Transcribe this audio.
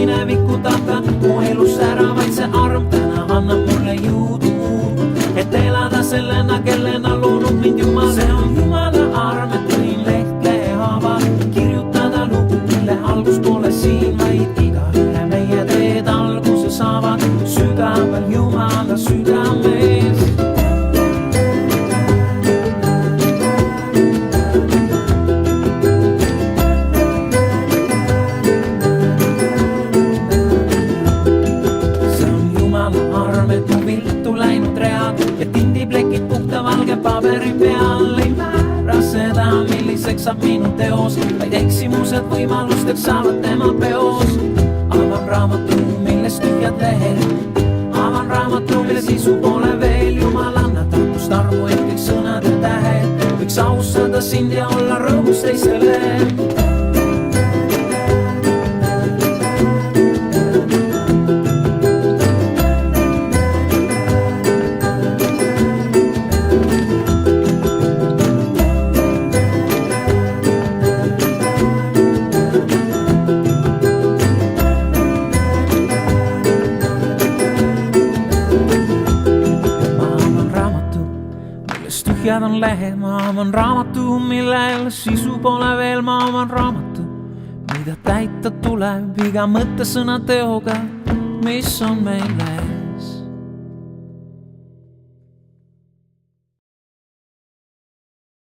mineviku taga. Mu elus ära vaid see arm täna annab mulle juudu, et elada sellena, kellena loonud mind Jumal. See on Jumala arm, et võin lehtlehaaval kirjutada lugu, mille algus pole siin, vaid igaühe meie teed alguse saavad sügaval Jumala südames. Ja tindiplekid puhta valge paberi peal ei määra seda, milliseks saab minu teos, vaid eksimused võimalusteks saavad tema peos. Avan raamatu, milles tühjad lehed, avan raamatu, mille sisu pole veel. Jumal anna tarkust armu, et kõik sõnad ja tähed võiks austada sind ja olla rõõmus teistele. Tühjad on lehed, ma avan raamatu, millel sisu pole veel. Ma avan raamatu, mida täita tuleb iga mõtte, sõna, teoga, mis on meile